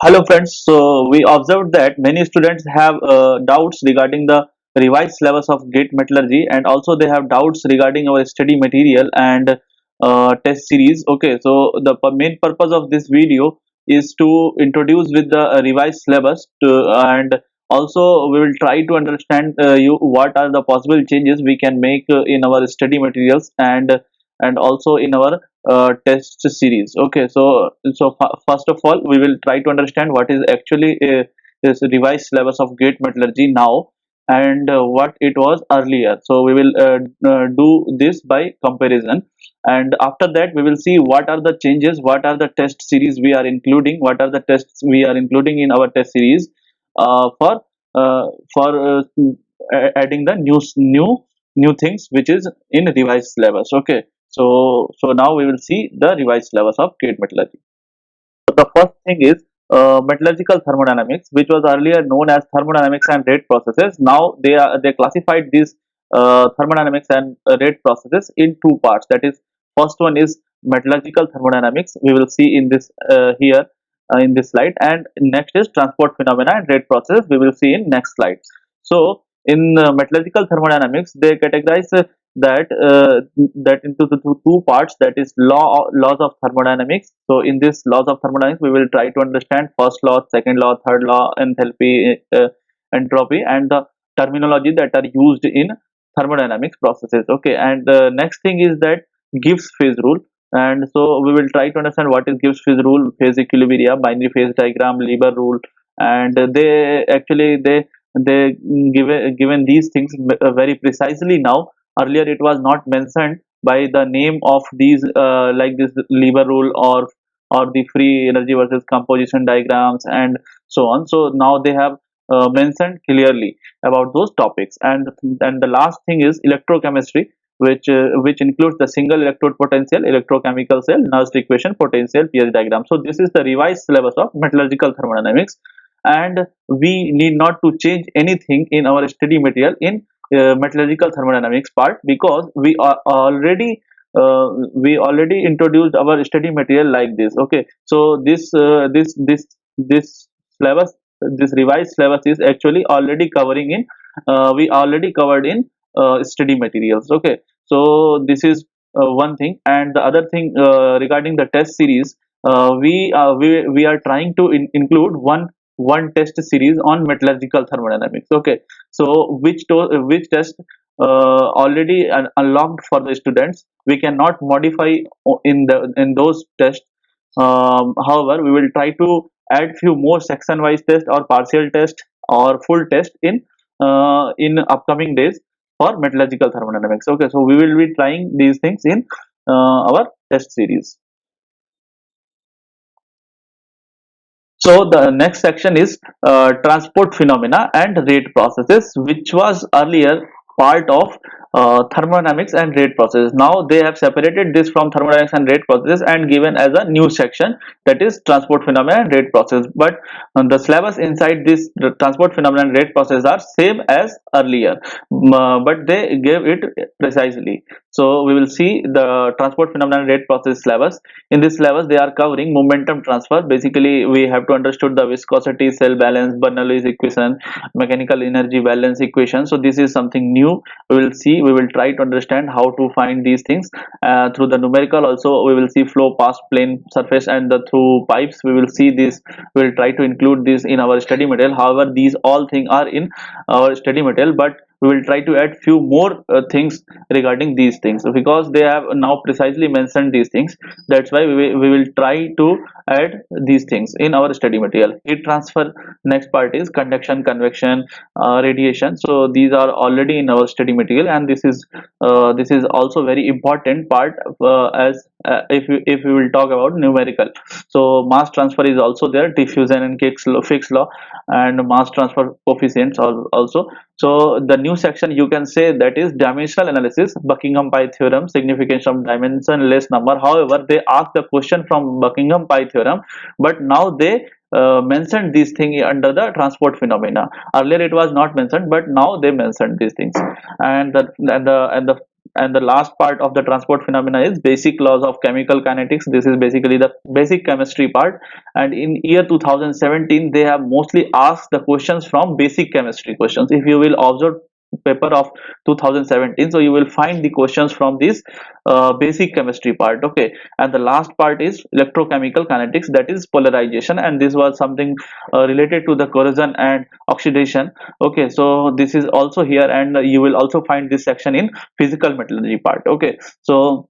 Hello friends, so we observed that many students have doubts regarding the revised syllabus of GATE metallurgy, and also they have doubts regarding our study material and test series. Okay, so the main purpose of this video is to introduce with the revised syllabus and also we will try to understand you what are the possible changes we can make in our study materials and also in our test series. Okay, so first of all we will try to understand what is actually this revised syllabus of GATE metallurgy now and what it was earlier. So we will do this by comparison, and after that we will see what are the changes, what are the test series we are including, what are the tests we are including in our test series for adding the new things which is in revised syllabus. Okay, so now we will see the revised syllabus of GATE metallurgy. So the first thing is metallurgical thermodynamics, which was earlier known as thermodynamics and rate processes. Now they classified these thermodynamics and rate processes in two parts. That is, first one is metallurgical thermodynamics. We will see in this here in this slide, and next is transport phenomena and rate processes. We will see in next slide. So in metallurgical thermodynamics, they categorize that into the two parts, that is laws of thermodynamics. So in this laws of thermodynamics we will try to understand first law, second law, third law, enthalpy, entropy, and the terminology that are used in thermodynamics processes. Okay, and the next thing is that Gibbs phase rule, and so we will try to understand what is Gibbs phase rule, phase equilibria, binary phase diagram, Lieber rule, and they given these things very precisely now. Earlier it was not mentioned by the name of these like this Lieber rule or the free energy versus composition diagrams and so on. So now they have mentioned clearly about those topics. And the last thing is electrochemistry, which includes the single electrode potential, electrochemical cell, Nernst equation, potential, pH diagram. So this is the revised syllabus of metallurgical thermodynamics, and we need not to change anything in our study material in metallurgical thermodynamics part, because we already introduced our study material like this. Okay, so this syllabus, this revised syllabus is actually already covering in we already covered in study materials. Okay, so this is one thing, and the other thing regarding the test series, we are trying to include one test series on metallurgical thermodynamics. Okay, so which test already unlocked for the students, we cannot modify in those tests. However, we will try to add few more section wise test or partial test or full test in upcoming days for metallurgical thermodynamics. Okay, so we will be trying these things in our test series. So the next section is transport phenomena and rate processes, which was earlier part of thermodynamics and rate processes. Now they have separated this from thermodynamics and rate processes and given as a new section, that is transport phenomena and rate process. But the syllabus inside this the transport phenomena and rate process are same as earlier, but they gave it precisely. So we will see the transport phenomena and rate process syllabus. In this syllabus they are covering momentum transfer. Basically we have to understood the viscosity, cell balance, Bernoulli's equation, mechanical energy balance equation. So this is something new. We will see, we will try to understand how to find these things through the numerical. Also we will see flow past plane surface and the through pipes. We will see this, we will try to include this in our study material. However, these all things are in our study material, but we will try to add few more things regarding these things, because they have now precisely mentioned these things. That's why we will try to add these things in our study material. Heat transfer, next part is conduction, convection, radiation. So these are already in our study material, and this is also very important part as if we will talk about numerical. So mass transfer is also there, diffusion and Fick's law, and mass transfer coefficients also. So the new section you can say, that is dimensional analysis, Buckingham Pi theorem, significance of dimensionless number. However, they ask the question from Buckingham Pi theorem, but now they mentioned this thing under the transport phenomena. Earlier it was not mentioned, but now they mentioned these things. And the and the last part of the transport phenomena is basic laws of chemical kinetics. This is basically the basic chemistry part, and in year 2017 they have mostly asked the questions from basic chemistry questions. If you will observe paper of 2017, so you will find the questions from this basic chemistry part. Okay, and the last part is electrochemical kinetics, that is polarization, and this was something related to the corrosion and oxidation. Okay, so this is also here, and you will also find this section in physical metallurgy part. Okay, so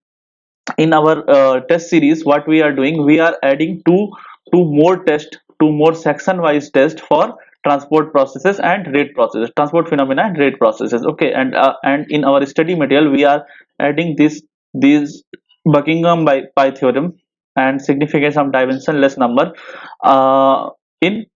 in our test series, what we are doing, we are adding two more section wise test for transport processes and rate processes, transport phenomena and rate processes. Okay, and in our study material we are adding these Buckingham by pi theorem and significance of dimensionless number in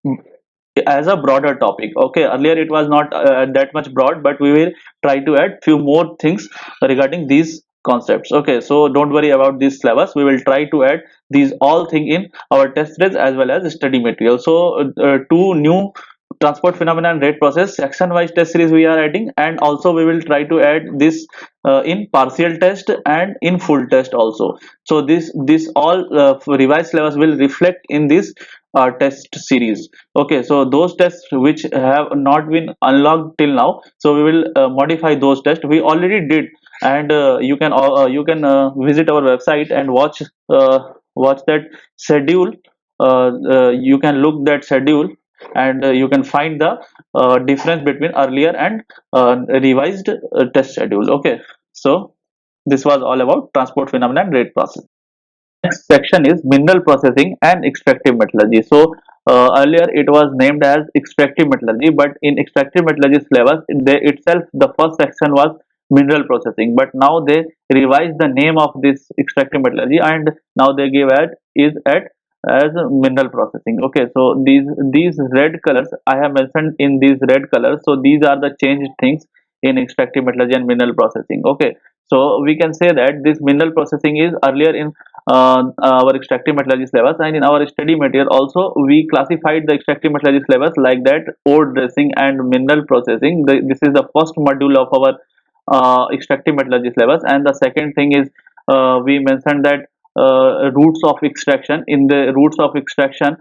as a broader topic. Okay, earlier it was not that much broad, but we will try to add few more things regarding these concepts. Okay, so don't worry about this syllabus, we will try to add these all thing in our test series as well as study material. So two new transport phenomena and rate process section wise test series we are adding, and also we will try to add this in partial test and in full test also. So this all revised syllabus will reflect in this test series. Okay, so those tests which have not been unlocked till now, so we will modify those tests we already did, and you can visit our website and watch that schedule. You can look that schedule, and you can find the difference between earlier and revised test schedule. Okay, so this was all about transport phenomena and rate process. Next section is mineral processing and extractive metallurgy. So earlier it was named as extractive metallurgy, but in extractive metallurgy syllabus, they itself the first section was mineral processing. But now they revised the name of this extractive metallurgy, and now they give it is at as mineral processing. Okay, so these red colors I have mentioned in these red colors. So these are the changed things in extractive metallurgy and mineral processing. Okay, so we can say that this mineral processing is earlier in our extractive metallurgy syllabus, and in our study material also we classified the extractive metallurgy syllabus like that: ore dressing and mineral processing. This is the first module of our extractive metallurgy syllabus, and the second thing is we mentioned that routes of extraction. In the routes of extraction,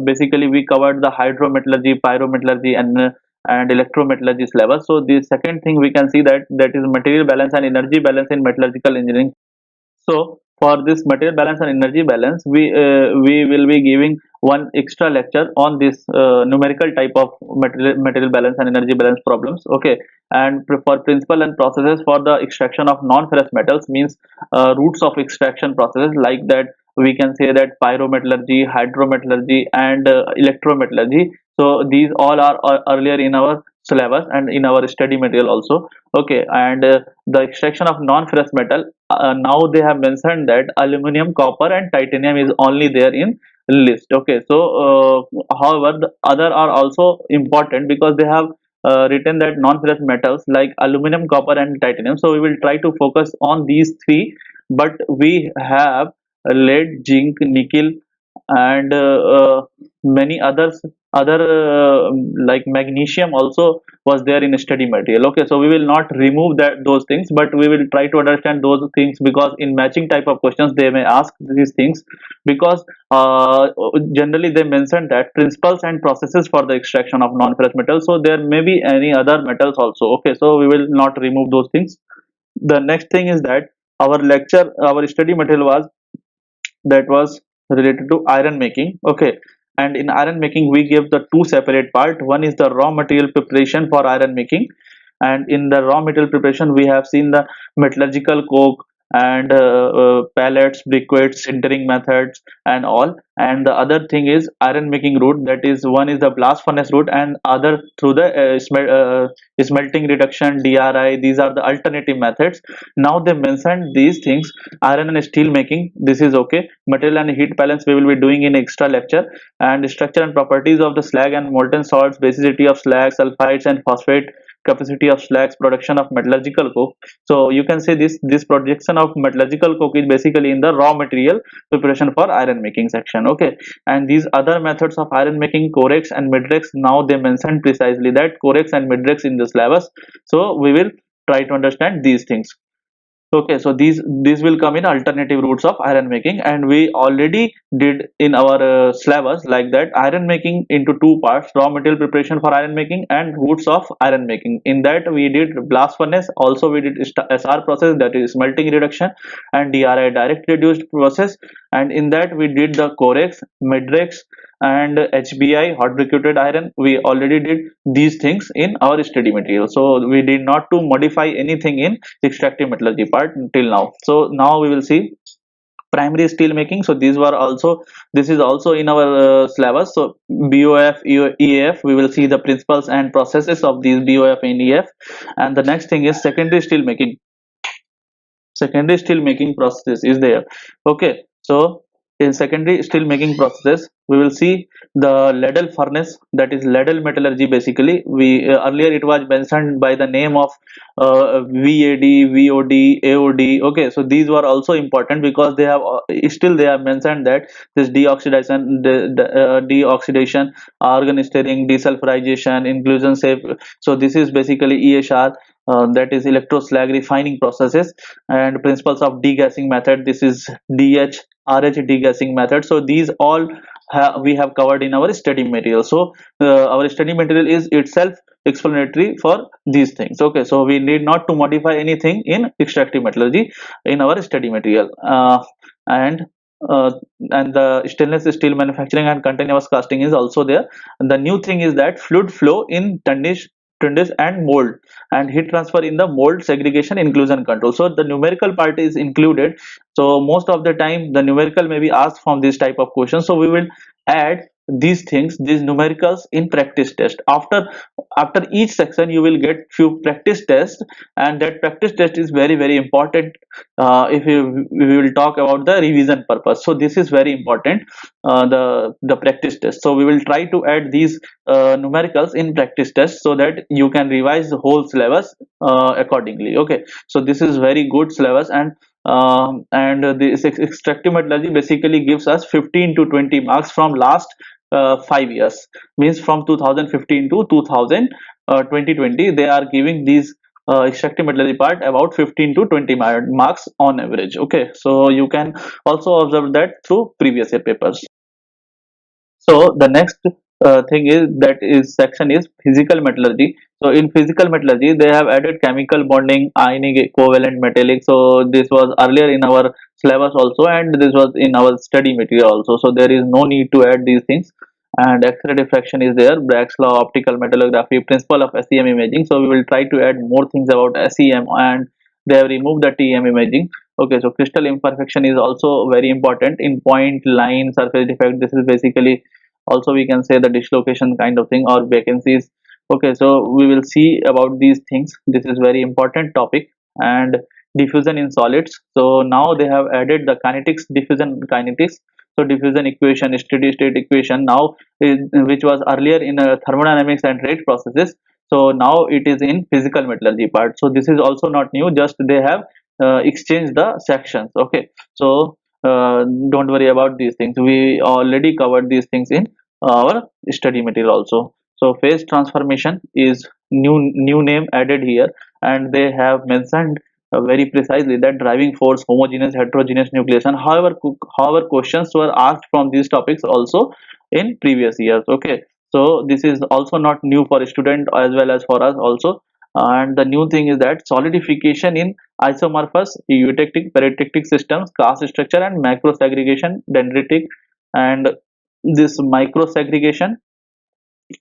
basically we covered the hydrometallurgy, pyrometallurgy, and electrometallurgy syllabus. So the second thing we can see that is material balance and energy balance in metallurgical engineering. So for this material balance and energy balance, we will be giving one extra lecture on this numerical type of material balance and energy balance problems. Okay, and for principle and processes for the extraction of non-ferrous metals, means routes of extraction processes like that. We can say that pyrometallurgy, hydrometallurgy, and electrometallurgy. So these all are earlier in our syllabus and in our study material also. Okay, and the extraction of non-ferrous metal, now they have mentioned that aluminum, copper, and titanium is only there in list. Okay, so however the other are also important because they have written that non-ferrous metals like aluminum, copper, and titanium. So we will try to focus on these three, but we have lead, zinc, nickel, and many other like magnesium also was there in study material. Okay, so we will not remove that those things, but we will try to understand those things because in matching type of questions they may ask these things, because generally they mention that principles and processes for the extraction of non-ferrous metals, so there may be any other metals also. Okay, so we will not remove those things. The next thing is that our study material was related to iron making. Okay, and in iron making we give the two separate part. One is the raw material preparation for iron making, and in the raw material preparation we have seen the metallurgical coke and pellets, briquettes, sintering methods, and all. And the other thing is iron making route, that is one is the blast furnace route and other through the smelting reduction, DRI. These are the alternative methods. Now they mentioned these things. Iron and steel making, this is okay. Material and heat balance we will be doing in extra lecture. And structure and properties of the slag and molten salts, basicity of slag, sulfides and phosphate, capacity of slags, production of metallurgical coke. So you can say this projection of metallurgical coke is basically in the raw material preparation for iron making section. Okay, and these other methods of iron making, corex and midrex, now they mentioned precisely that corex and midrex in the syllabus. So we will try to understand these things. Okay, so these will come in alternative routes of iron making, and we already did in our syllabus like that iron making into two parts: raw material preparation for iron making and routes of iron making. In that we did blast furnace, also we did SR process, that is smelting reduction, and DRI direct reduced process, and in that we did the Corex, Midrex, and HBI hot briquetted iron. We already did these things in our study material, so we did not to modify anything in extractive metallurgy part till now. So now we will see primary steel making. So these were also, this is also in our syllabus. So BOF, EAF, we will see the principles and processes of these BOF and EAF. And the next thing is secondary steel making. Secondary steel making process is there. Okay, so in secondary steel making processes we will see the ladle furnace, that is ladle metallurgy. Basically we earlier it was mentioned by the name of VAD, VOD, AOD. Okay, so these were also important because they have still they have mentioned that this deoxidation, deoxidation, organ stirring, desulfurization, inclusion safe. So this is basically ESR, that is electro slag refining processes, and principles of degassing method, this is DH, RH degassing method. So these all we have covered in our study material. So our study material is itself explanatory for these things. Okay, so we need not to modify anything in extractive metallurgy in our study material. And uh, and the stainless steel manufacturing and continuous casting is also there. The new thing is that fluid flow in tundish and mold, and heat transfer in the mold, segregation, inclusion control. So the numerical part is included. So most of the time the numerical may be asked from this type of questions. So we will add these things, these numericals in practice test. After each section you will get few practice tests, and that practice test is very very important. If we will talk about the revision purpose, so this is very important, the practice test. So we will try to add these numericals in practice test so that you can revise the whole syllabus accordingly. Okay, so this is very good syllabus. And this extractive metallurgy basically gives us 15 to 20 marks from last 5 years, means from 2015 to 2020 they are giving these extractive metallurgy part about 15 to 20 marks on average. Okay, so you can also observe that through previous year papers. So the next thing is that is section is physical metallurgy. So in physical metallurgy they have added chemical bonding, ionic, covalent, metallic. So this was earlier in our syllabus also, and this was in our study material also. So there is no need to add these things. And X-ray diffraction is there, Bragg's law, optical metallography, principle of SEM imaging. So we will try to add more things about SEM, and they have removed the TEM imaging. Okay, so crystal imperfection is also very important in point, line, surface defect. This is basically also we can say the dislocation kind of thing, or vacancies. Okay, so we will see about these things. This is very important topic. And diffusion in solids. So now they have added the kinetics, diffusion kinetics. So diffusion equation, steady state equation now which was earlier in thermodynamics and rate processes. So now it is in physical metallurgy part. So this is also not new, just they have exchanged the sections. Okay, so don't worry about these things, we already covered these things in our study material also. So phase transformation is new name added here, and they have mentioned very precisely that driving force, homogeneous, heterogeneous nucleation. However questions were asked from these topics also in previous years. Okay, so this is also not new for a student as well as for us also. And the new thing is that solidification in isomorphous eutectic peritectic systems, class structure, and macro segregation, dendritic, and this micro segregation.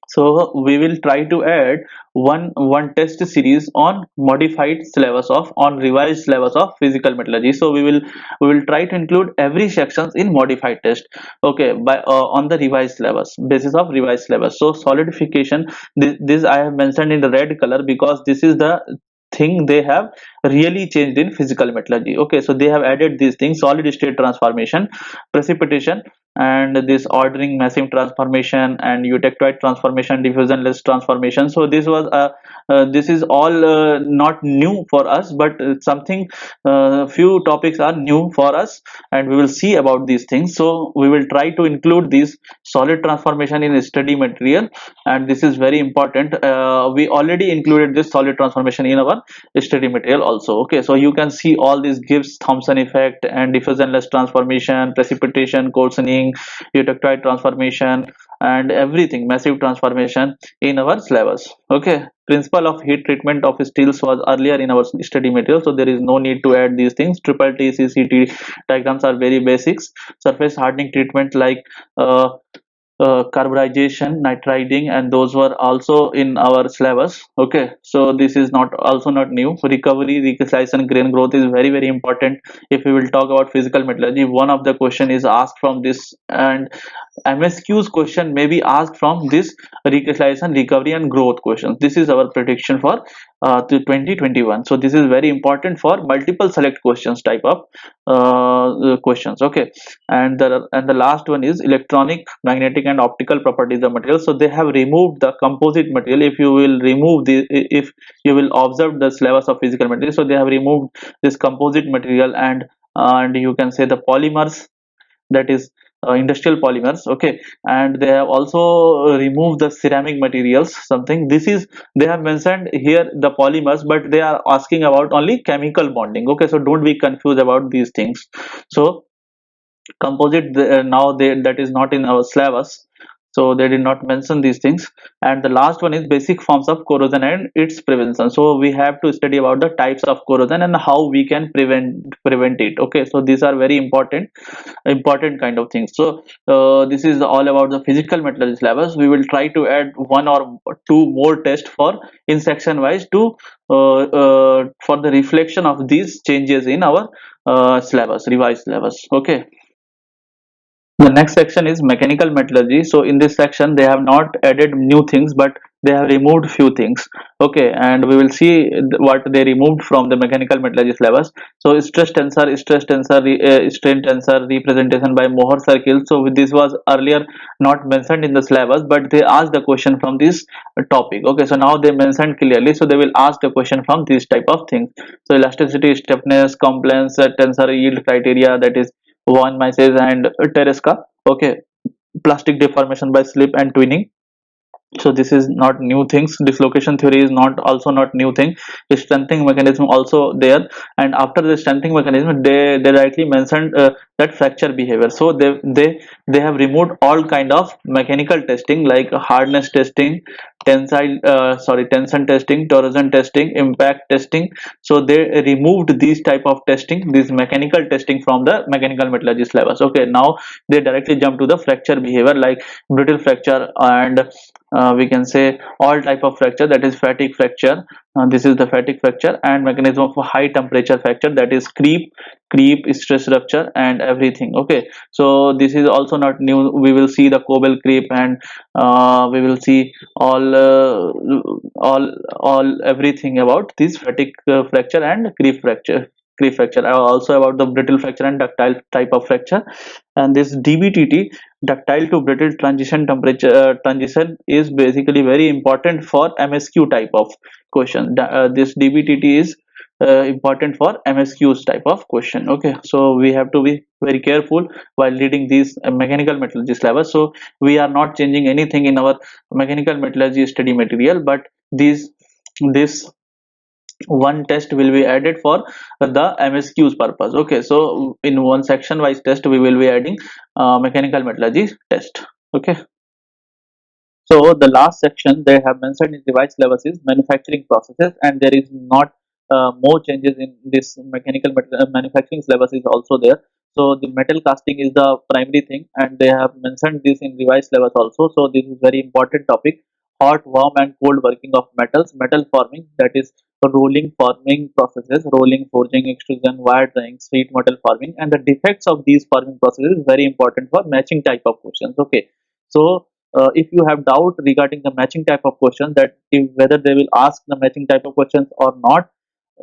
So we will try to add one test series on modified syllabus of, on revised syllabus of physical metallurgy. So we will try to include every sections in modified test. Okay, by on the revised syllabus, basis of revised syllabus. So solidification, this I have mentioned in the red color because this is the thing they have really changed in physical metallurgy. Okay, so they have added these things: solid state transformation, precipitation, and this ordering, massive transformation, and eutectoid transformation, diffusionless transformation. So this was this is all not new for us, but something, few topics are new for us, and we will see about these things. So we will try to include these solid transformation in study material, and this is very important. We already included this solid transformation in our study material also. Okay, so you can see all these Gibbs Thompson effect and diffusionless transformation, precipitation, coarsening, eutectile transformation, and everything, massive transformation, in our syllabus. Okay, principle of heat treatment of steels was earlier in our study material, so there is no need to add these things. Triple TCCT diagrams are very basics. Surface hardening treatment like uh, carburization, nitriding, and those were also in our syllabus. Okay, so this is not also not new. Recovery, recrystallization, grain growth is very very important. If we will talk about physical metallurgy, one of the question is asked from this, and MSQ's question may be asked from this recrystallization, recovery, and growth questions. This is our prediction for to 2021. So this is very important for multiple select questions type of questions. Okay, and the last one is electronic, magnetic, and optical properties of material. So they have removed the composite material. If you will remove the, if you will observe the syllabus of physical material, so they have removed this composite material, and you can say the polymers, that is industrial polymers. Okay, and they have also removed the ceramic materials something. This is, they have mentioned here the polymers, but they are asking about only chemical bonding. Okay, so don't be confused about these things. So composite, now they, that is not in our syllabus, so they did not mention these things. And the last one is basic forms of corrosion and its prevention. So we have to study about the types of corrosion and how we can prevent it. Okay, so these are very important kind of things. So this is all about the physical metallurgy syllabus. We will try to add one or two more tests for in section wise to for the reflection of these changes in our syllabus, revised syllabus. Okay, the next section is mechanical metallurgy. So in this section they have not added new things, but they have removed few things. Okay, and we will see what they removed from the mechanical metallurgy syllabus. So strain tensor representation by Mohr circle. So this was earlier not mentioned in the syllabus, but they asked the question from this topic. Okay, so now they mentioned clearly, so they will ask the question from this type of things. So elasticity, stiffness, compliance, tensor yield criteria, that is Von Mises and Tereska. Okay, plastic deformation by slip and twinning. So this is not new things. Dislocation theory is not also not new thing. The strengthening mechanism also there, and after the strengthening mechanism they directly mentioned that fracture behavior. So they have removed all kind of mechanical testing like hardness testing, tension testing, torsion testing, impact testing. So they removed these type of testing, this mechanical testing, from the mechanical metallurgy syllabus. Okay, now they directly jump to the fracture behavior like brittle fracture, and we can say all type of fracture, that is fatigue fracture. This is the fatigue fracture, and mechanism of high temperature fracture, that is creep, stress rupture, and everything. Okay, so this is also not new. We will see the Cobel creep, and we will see all everything about this fatigue fracture and creep fracture, also about the brittle fracture and ductile type of fracture. And this DBTT, ductile to brittle transition temperature transition, is basically very important for MSQ type of question. This DBTT is important for MSQs type of question. Okay, so we have to be very careful while reading these mechanical metallurgy syllabus. So we are not changing anything in our mechanical metallurgy study material, but this one test will be added for the MSQ's purpose. Okay, so in one section wise test we will be adding mechanical metallurgy test. Okay, so the last section they have mentioned in device levels is manufacturing processes, and there is not more changes in this manufacturing syllabus is also there. So the metal casting is the primary thing, and they have mentioned this in revised syllabus also. So this is very important topic: hot, warm, and cold working of metals, metal forming, that is rolling forming processes, rolling, forging, extrusion, wire drawing, sheet metal forming, and the defects of these forming processes is very important for matching type of questions. Okay, so if you have doubt regarding the matching type of questions, that if whether they will ask the matching type of questions or not,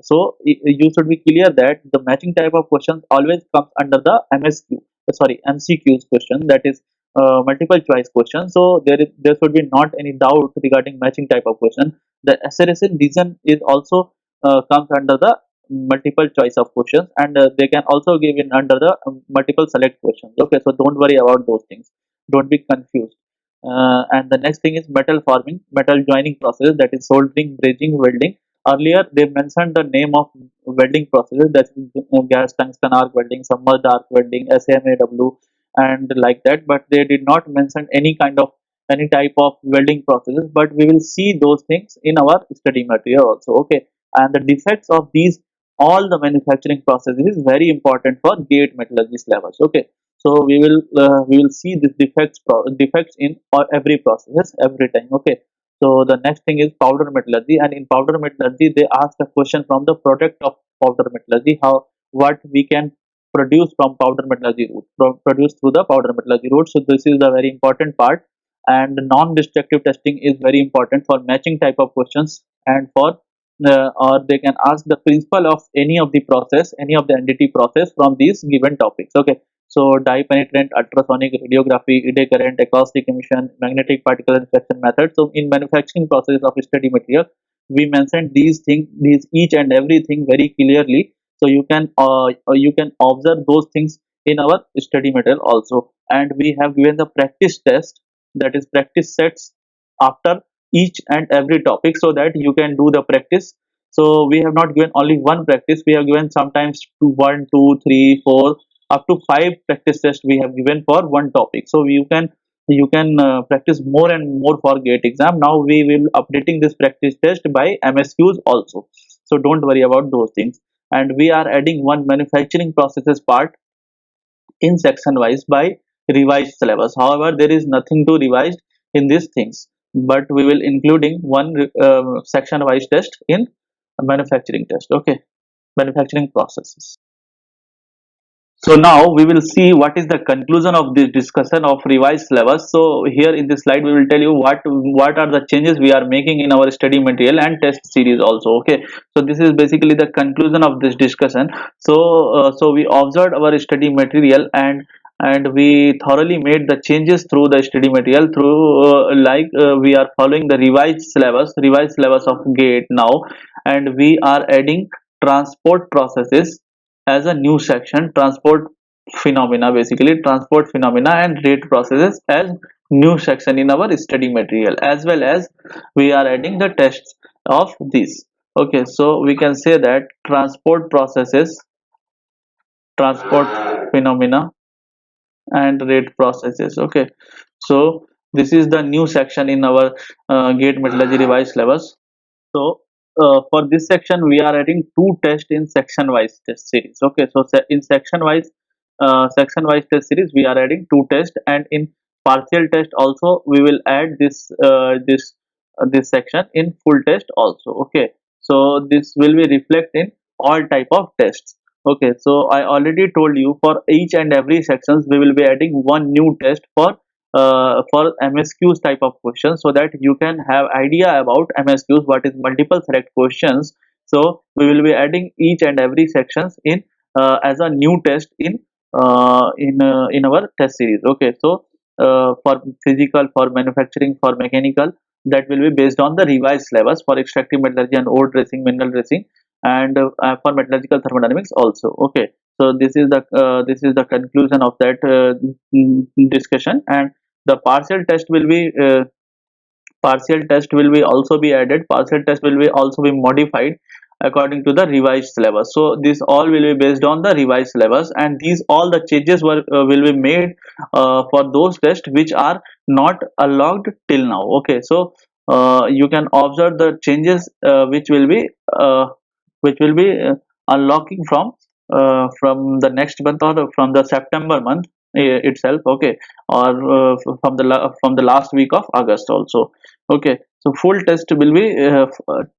so you should be clear that the matching type of questions always comes under the MSQ, sorry, MCQs question, that is multiple choice question. So there should be not any doubt regarding matching type of question. The accuracy reason is also comes under the multiple choice of questions, and they can also give in under the multiple select questions. Okay, so don't worry about those things. Don't be confused. And the next thing is metal forming, metal joining process, that is soldering, brazing, welding. Earlier they mentioned the name of welding processes, that is gas tungsten arc welding, submerged arc welding, SMAW, and like that, but they did not mention any type of welding processes. But we will see those things in our study material also. Okay, and the defects of these all the manufacturing processes is very important for gate metallurgy syllabus. Okay, so we will see these defects in or every process every time. Okay, so the next thing is powder metallurgy, and in powder metallurgy they ask a question from the product of powder metallurgy, how what we can produce from powder metallurgy route, produced through the powder metallurgy route. So this is the very important part, and non-destructive testing is very important for matching type of questions, and for or they can ask the principle of any of the process, any of the entity process from these given topics. Okay, so dye penetrant, ultrasonic radiography, ide current, acoustic emission, magnetic particle inspection method. So in manufacturing process of study material, we mentioned these things, these each and everything very clearly. So you can observe those things in our study material also. And we have given the practice test, that is practice sets after each and every topic, so that you can do the practice. So we have not given only one practice, we have given sometimes two, one, two, three, four, up to five practice tests we have given for one topic. So you can practice more and more for gate exam. Now we will updating this practice test by MSQs also, so don't worry about those things. And we are adding one manufacturing processes part in section wise by revised syllabus. However, there is nothing to revise in these things, but we will including one section wise test in manufacturing test. Okay, manufacturing processes. So now we will see what is the conclusion of this discussion of revised syllabus. So here in this slide we will tell you what are the changes we are making in our study material and test series also. Okay, so this is basically the conclusion of this discussion. So we observed our study material, and we thoroughly made the changes through the study material through we are following the revised syllabus of GATE now, and we are adding transport processes as a new section, transport phenomena, basically transport phenomena and rate processes as new section in our study material, as well as we are adding the tests of this. Okay, so we can say that transport processes, transport phenomena and rate processes. Okay, so this is the new section in our gate metallurgy revised syllabus. So for this section, we are adding two tests in section-wise test series. Okay, so in section-wise test series, we are adding two tests, and in partial test also we will add this section in full test also. Okay, so this will be reflect in all type of tests. Okay, so I already told you for each and every sections we will be adding one new test for MSQs type of questions, so that you can have idea about MSQs, what is multiple select questions. So we will be adding each and every sections in as a new test in our test series. Okay, so for physical, for manufacturing, for mechanical, that will be based on the revised syllabus for extractive metallurgy and ore dressing, mineral dressing, and for metallurgical thermodynamics also. Okay, so this is the conclusion of that discussion. And the partial test will be also be added, partial test will be also be modified according to the revised syllabus. So this all will be based on the revised syllabus, and these all the changes will be made for those tests which are not unlocked till now. Okay, so you can observe the changes uh, which will be unlocking from the next month, or from the September month itself. Okay, or from the last week of August also. Okay, so full test will be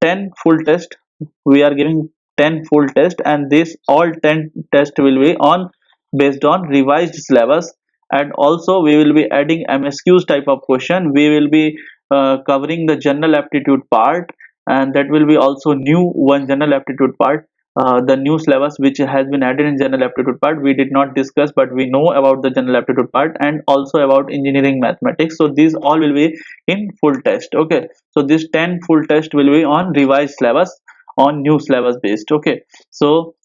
10 full test. We are giving 10 full test, and this all 10 test will be on based on revised syllabus. And also we will be adding MSQs type of question. We will be covering the general aptitude part, and that will be also new one general aptitude part. the new syllabus which has been added in general aptitude part we did not discuss, but we know about the general aptitude part and also about engineering mathematics. So these all will be in full test. Okay, so this 10 full test will be on revised syllabus, on new syllabus based. Okay, so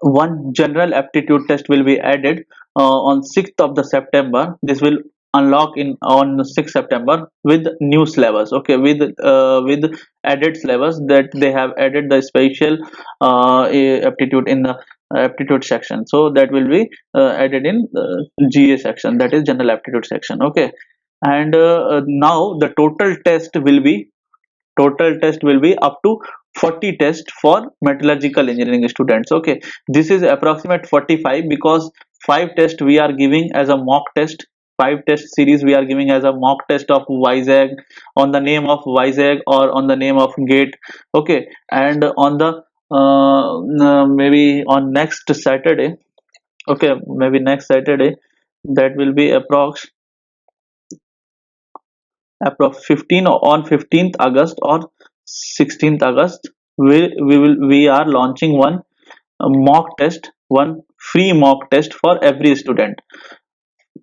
one general aptitude test will be added on 6th of the September. This will unlock in on 6th September with new syllabus. Okay, with added syllabus that they have added the special aptitude in the aptitude section. So that will be added in GA section, that is general aptitude section. Okay, and now the total test will be up to 40 tests for metallurgical engineering students. Okay, this is approximate 45 because 5 tests we are giving as a mock test, 5 test series we are giving as a mock test of Vizag, on the name of Vizag or on the name of gate. Okay, and on the maybe on next Saturday, okay, maybe next Saturday, that will be approx 15 or on 15th August or 16th August, we are launching one mock test, one free mock test for every student.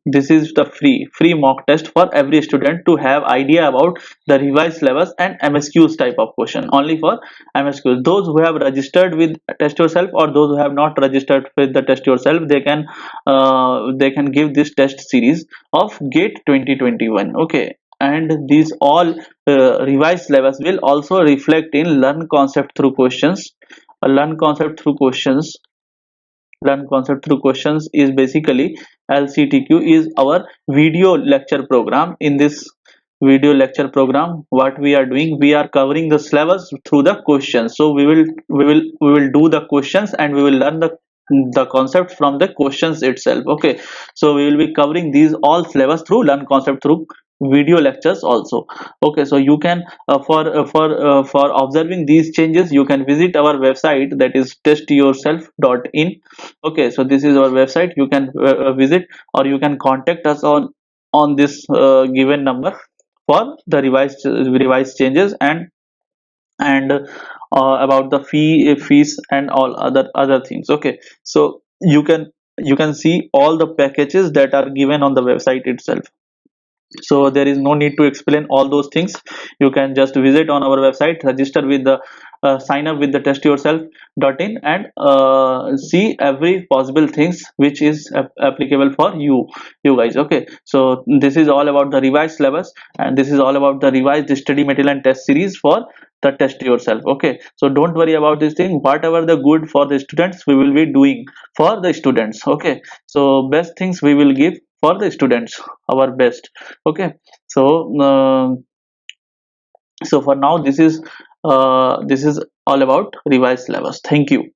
This is the free mock test for every student to have idea about the revised syllabus and MSQs type of question, only for MSQs. Those who have registered with test yourself or those who have not registered with the test yourself, they can give this test series of gate 2021. Okay, and these all revised syllabus will also reflect in learn concept through questions. Learn concept through questions, learn concept through questions is basically LCTQ is our video lecture program. In this video lecture program, what we are doing, we are covering the syllabus through the questions. So we will do the questions and we will learn the concept from the questions itself. Okay, so we will be covering these all syllabus through learn concept through video lectures also. Okay, so you can for observing these changes you can visit our website, that is testyourself.in. Okay, so this is our website. You can visit or you can contact us on this given number for the revised changes and about the fees and all other things. Okay, so you can see all the packages that are given on the website itself, so there is no need to explain all those things. You can just visit on our website, register with the sign up with the testyourself.in and see every possible things which is applicable for you guys. Okay, so this is all about the revised syllabus and this is all about the revised study material and test series for the test yourself. Okay, so don't worry about this thing. Whatever the good for the students we will be doing for the students. Okay, so best things we will give for the students, our best. Okay, so so for now this is all about revised syllabus. Thank you.